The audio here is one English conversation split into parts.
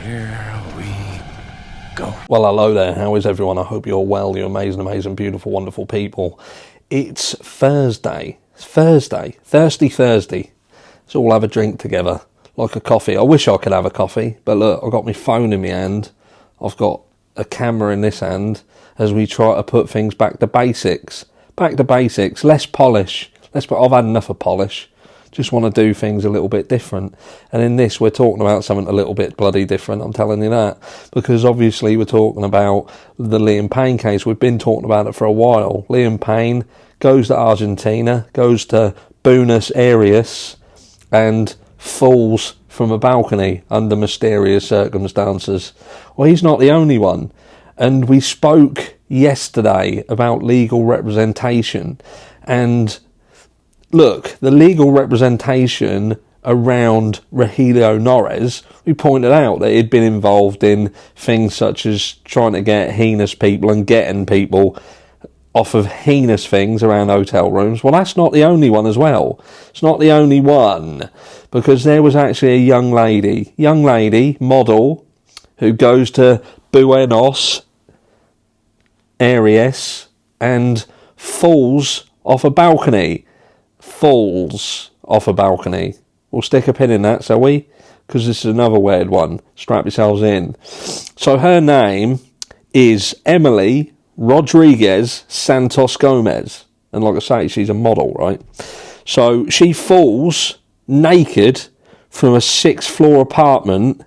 Here we go. Well, hello there. How is everyone? I hope you're well, you amazing, beautiful, wonderful people. It's Thursday. It's Thursday. Thirsty Thursday. Let's all have a drink together, like a coffee. I wish I could have a coffee, but look, I've got my phone in my hand. I've got a camera in this hand as we try to put things back to basics. Back to basics. Less polish. I've had enough of polish. Just want to do things a little bit different. And in this, we're talking about something a little bit bloody different, I'm telling you that. Because obviously we're talking about the Liam Payne case. We've been talking about it for a while. Liam Payne goes to Argentina, goes to Buenos Aires, and falls from a balcony under mysterious circumstances. Well, he's not the only one. And we spoke yesterday about legal representation. And look, the legal representation around Rogelio Nores, we pointed out that he'd been involved in things such as trying to get heinous people and getting people off of heinous things around hotel rooms. Well, that's not the only one as well. It's not the only one, because there was actually a young lady, model, who goes to Buenos Aires and falls off a balcony. Falls off a balcony. We'll stick a pin in that, shall we? Because this is another weird one. Strap yourselves in. So her name is Emmily Rodrigues Santos Gomez. And like I say, she's a model, right? So she falls naked from a 6th floor apartment,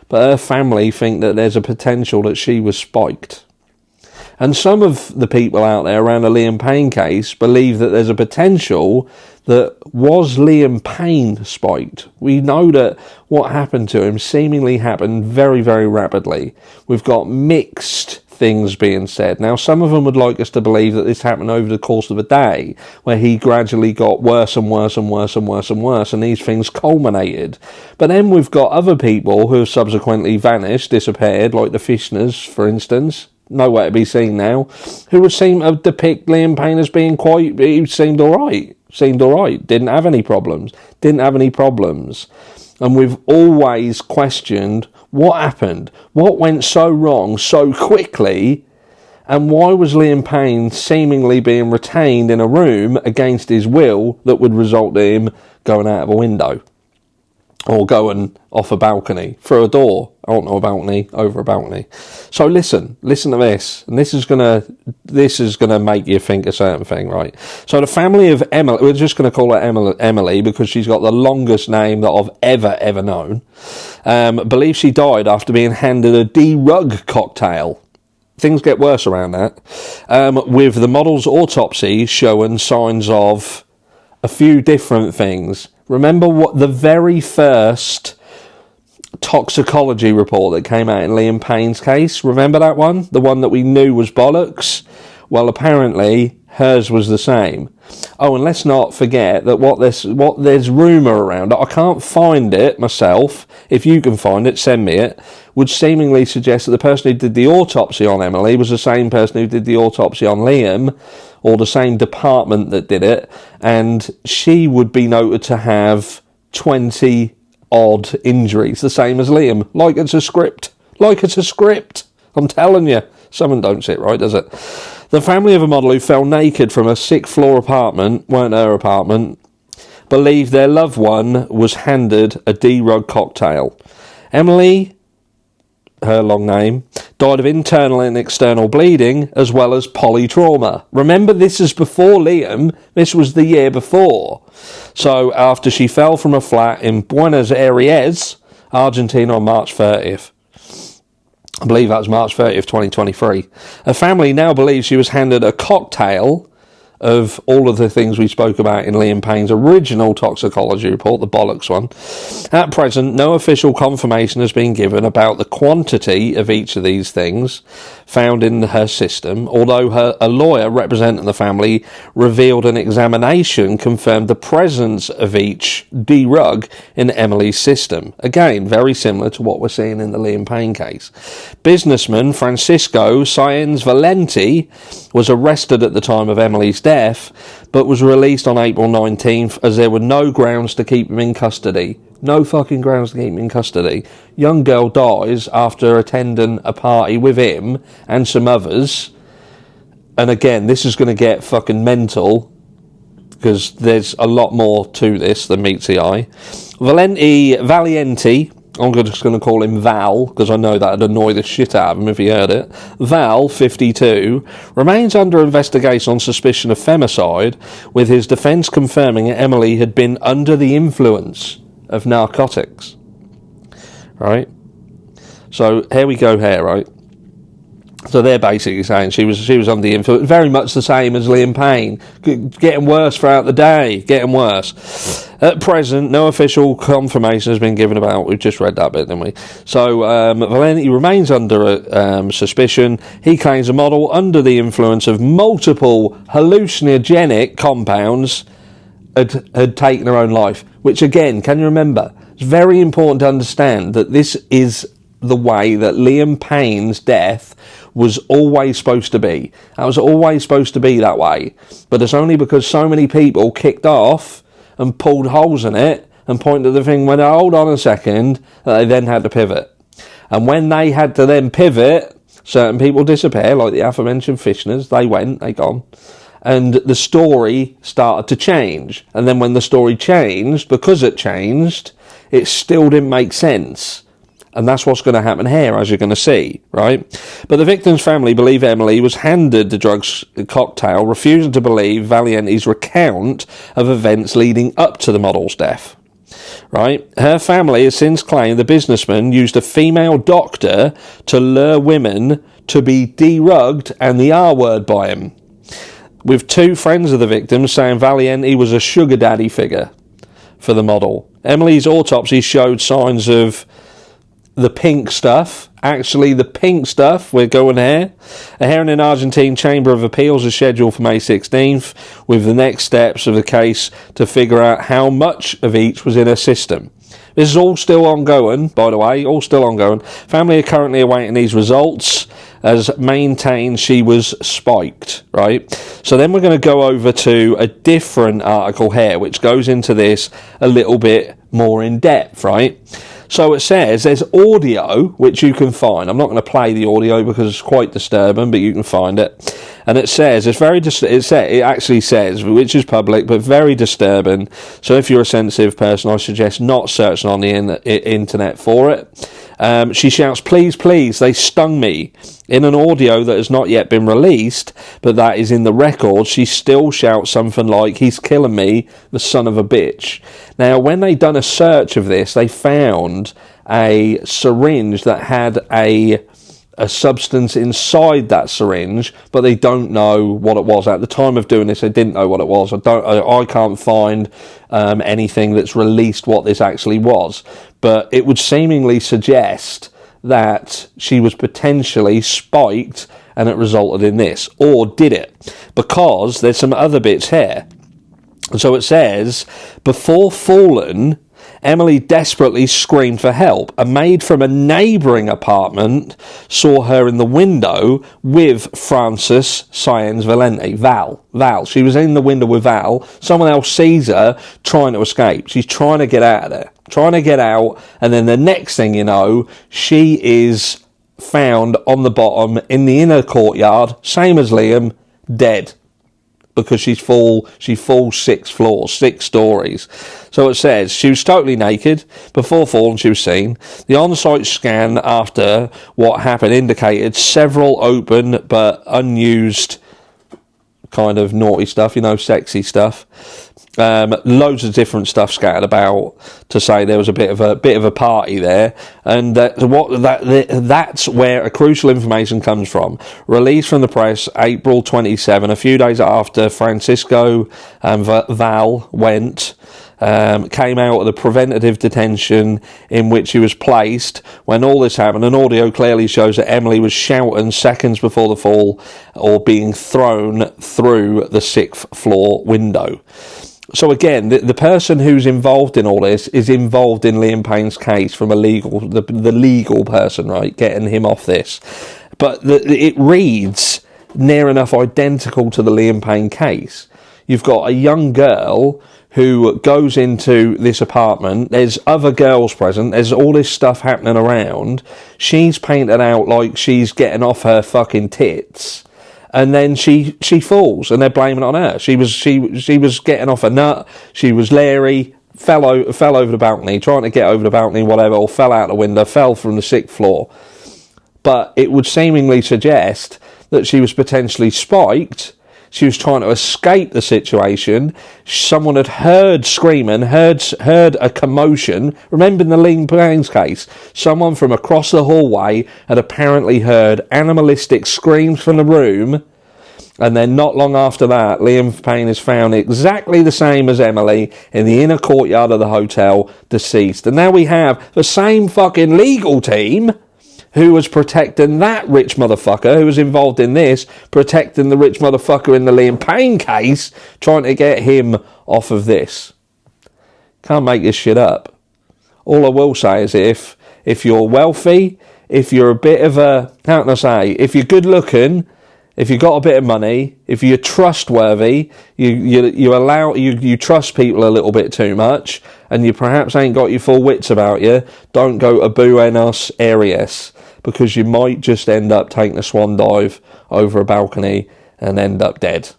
but her family think that there's a potential that she was spiked. And some of the people out there around the Liam Payne case believe that there's a potential that was Liam Payne spiked. We know that what happened to him seemingly happened very, very rapidly. We've got mixed things being said. Now, some of them would like us to believe that this happened over the course of a day, where he gradually got worse and worse and worse and worse and worse, and these things culminated. But then we've got other people who have subsequently vanished, disappeared, like the Fishners, for instance. Nowhere to be seen now, who would seem to depict Liam Payne as being he seemed alright, didn't have any problems. And we've always questioned what happened, what went so wrong so quickly, and why was Liam Payne seemingly being retained in a room against his will that would result in him going out of a window. Or going off a balcony, through a door, out on a balcony, over a balcony. So listen to this, and this is gonna make you think a certain thing, right? So the family of Emily, we're just gonna call her Emily because she's got the longest name that I've ever known. Believe she died after being handed a D-Rug cocktail. Things get worse around that. With the model's autopsy showing signs of a few different things. Remember what the very first toxicology report that came out in Liam Payne's case? Remember that one? The one that we knew was bollocks? Well, apparently hers was the same. Oh, and let's not forget that what there's rumour around it, I can't find it myself. If you can find it, send me it. Would seemingly suggest that the person who did the autopsy on Emily was the same person who did the autopsy on Liam, or the same department that did it, and she would be noted to have 20 odd injuries, the same as Liam. Like it's a script. I'm telling you, something don't sit right, does it? The family of a model who fell naked from a 6th floor apartment, weren't her apartment, believed their loved one was handed a D-Rug cocktail. Emily, her long name, died of internal and external bleeding as well as polytrauma. Remember, this is before Liam. This was the year before. So after she fell from a flat in Buenos Aires, Argentina on March 30th. I believe that was March 30th, 2023. Her family now believes she was handed a cocktail of all of the things we spoke about in Liam Payne's original toxicology report, the bollocks one. At present, no official confirmation has been given about the quantity of each of these things found in her system, although a lawyer representing the family revealed an examination confirmed the presence of each D-Rug in Emily's system. Again, very similar to what we're seeing in the Liam Payne case. Businessman Francisco Saenz Valiente was arrested at the time of Emily's death death, but was released on April 19th as there were no grounds to keep him in custody. No fucking grounds to keep him in custody. Young girl dies after attending a party with him and some others. And again, this is going to get fucking mental, because there's a lot more to this than meets the eye. Valiente, I'm just going to call him Val, because I know that would annoy the shit out of him if he heard it. Val, 52, remains under investigation on suspicion of femicide, with his defence confirming that Emily had been under the influence of narcotics. Right? So, here we go here, right? So they're basically saying she was under the influence, very much the same as Liam Payne, getting worse throughout the day, getting worse. At present, no official confirmation has been given about. We've just read that bit, didn't we? So Valenti remains under suspicion. He claims the model, under the influence of multiple hallucinogenic compounds, had taken her own life. Which again, can you remember? It's very important to understand that this is the way that Liam Payne's death was always supposed to be. That was always supposed to be that way. But it's only because so many people kicked off and pulled holes in it and pointed at the thing when, hold on a second, that they then had to pivot. And when they had to then pivot, certain people disappear, like the aforementioned Fishners. They gone. And the story started to change. And then when the story changed, because it changed, it still didn't make sense. And that's what's going to happen here, as you're going to see, right? But the victim's family believe Emily was handed the drugs cocktail, refusing to believe Valiente's recount of events leading up to the model's death, right? Her family has since claimed the businessman used a female doctor to lure women to be derugged and the R word by him, with two friends of the victim saying Valiente was a sugar daddy figure for the model. Emily's autopsy showed signs of the pink stuff. Actually, the pink stuff, we're going here. A hearing in Argentine Chamber of Appeals is scheduled for May 16th, with the next steps of the case to figure out how much of each was in her system. This is all still ongoing, by the way, all still ongoing. Family are currently awaiting these results, as maintained she was spiked, right? So then we're going to go over to a different article here, which goes into this a little bit more in depth, right? So it says there's audio which you can find. I'm not going to play the audio because it's quite disturbing, but you can find it. And it says it's very it actually says, which is public, but very disturbing. So if you're a sensitive person, I suggest not searching on the internet for it. She shouts, "Please, please, they stung me." In an audio that has not yet been released, but that is in the record, she still shouts something like, "He's killing me, the son of a bitch." Now, when they done a search of this, they found a syringe that had a substance inside that syringe, but they don't know what it was. At the time of doing this, they didn't know what it was. I can't find anything that's released what this actually was, but it would seemingly suggest that she was potentially spiked and it resulted in this. Or did it? Because there's some other bits here. So it says, before falling, Emily desperately screamed for help. A maid from a neighbouring apartment saw her in the window with Francisco Saenz Valiente. Val. She was in the window with Val. Someone else sees her trying to escape. She's trying to get out of there. Trying to get out. And then the next thing you know, she is found on the bottom in the inner courtyard, same as Liam, dead. Because she falls 6 floors, 6 stories. So it says, she was totally naked. Before falling, she was seen. The on-site scan after what happened indicated several open but unused kind of naughty stuff, sexy stuff. Loads of different stuff scattered about to say there was a bit of a party there, and that's where a crucial information comes from. Released from the press April 27, a few days after Francisco and Val went. Came out of the preventative detention in which he was placed. When all this happened, an audio clearly shows that Emily was shouting seconds before the fall or being thrown through the 6th floor window. So again, the person who's involved in all this is involved in Liam Payne's case from the legal person, right, getting him off this. But it reads near enough identical to the Liam Payne case. You've got a young girl who goes into this apartment. There's other girls present. There's all this stuff happening around. She's painted out like she's getting off her fucking tits. And then she falls, and they're blaming it on her. She was getting off a nut. She was leery, fell over the balcony, trying to get over the balcony, whatever, or fell out the window, fell from the 6th floor. But it would seemingly suggest that she was potentially spiked. She was trying to escape the situation. Someone had heard screaming, heard a commotion. Remember in the Liam Payne's case, someone from across the hallway had apparently heard animalistic screams from the room. And then not long after that, Liam Payne is found exactly the same as Emily in the inner courtyard of the hotel, deceased. And now we have the same fucking legal team who was protecting that rich motherfucker, who was involved in this, protecting the rich motherfucker in the Liam Payne case, trying to get him off of this. Can't make this shit up. All I will say is if you're wealthy, if you're a bit of a, how can I say, if you're good looking, if you've got a bit of money, if you're trustworthy, you trust people a little bit too much, and you perhaps ain't got your full wits about you, don't go to Buenos Aires, because you might just end up taking a swan dive over a balcony and end up dead.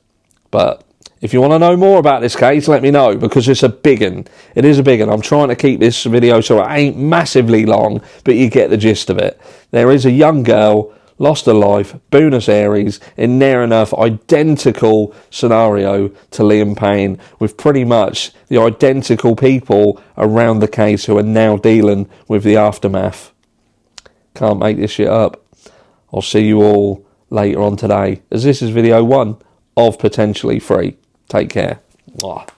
But if you want to know more about this case, let me know, because it's a big one. It is a big one. I'm trying to keep this video so it ain't massively long, but you get the gist of it. There is a young girl lost her life, Buenos Aires, in near enough identical scenario to Liam Payne, with pretty much the identical people around the case who are now dealing with the aftermath. Can't make this shit up. I'll see you all later on today, as this is video 1 of potentially 3. Take care. Mwah.